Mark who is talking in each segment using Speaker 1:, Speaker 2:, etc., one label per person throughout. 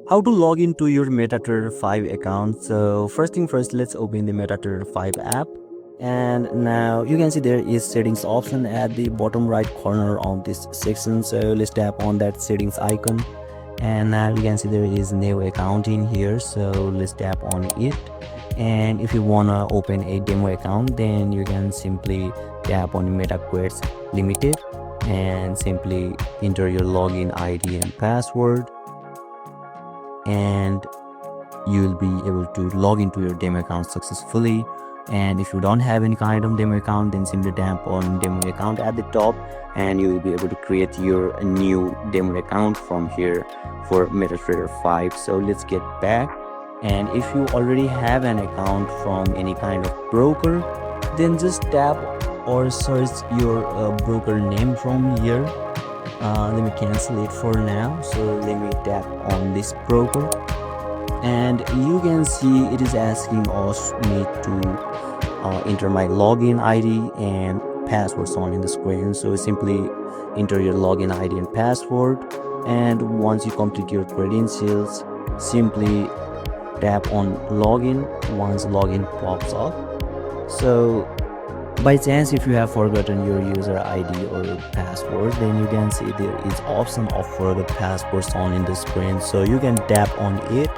Speaker 1: How to log into your MetaTrader 5 account. So first thing first, let's open the MetaTrader 5 app. And now you can see there is settings option at the bottom right corner of this section. So let's tap on that settings icon. And now you can see there is new account in here. So let's tap on it. And if you wanna open a demo account, then you can simply tap on MetaQuest Limited and simply enter your login ID and password, and you'll be able to log into your demo account successfully. And if you don't have any kind of demo account, then simply tap on demo account at the top and you will be able to create your new demo account from here for MetaTrader 5. So let's get back. And if you already have an account from any kind of broker, then just tap or search your broker name from here. Let me cancel it for now. So let me tap on this broker, and you can see it is asking us me to enter my login ID and passwords on in the screen. So simply enter your login ID and password, and once you complete your credentials, simply tap on login once login pops up. So by chance if you have forgotten your user ID or password, then you can see there is option of forgot passwords on in the screen. So you can tap on it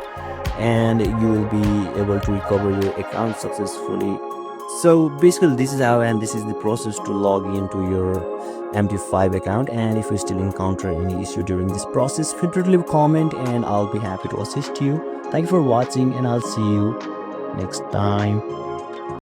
Speaker 1: and you will be able to recover your account successfully. So basically this is how, and this is the process to log into your MT5 account. And if you still encounter any issue during this process, feel free to leave a comment and I'll be happy to assist you. Thank you for watching, and I'll see you next time.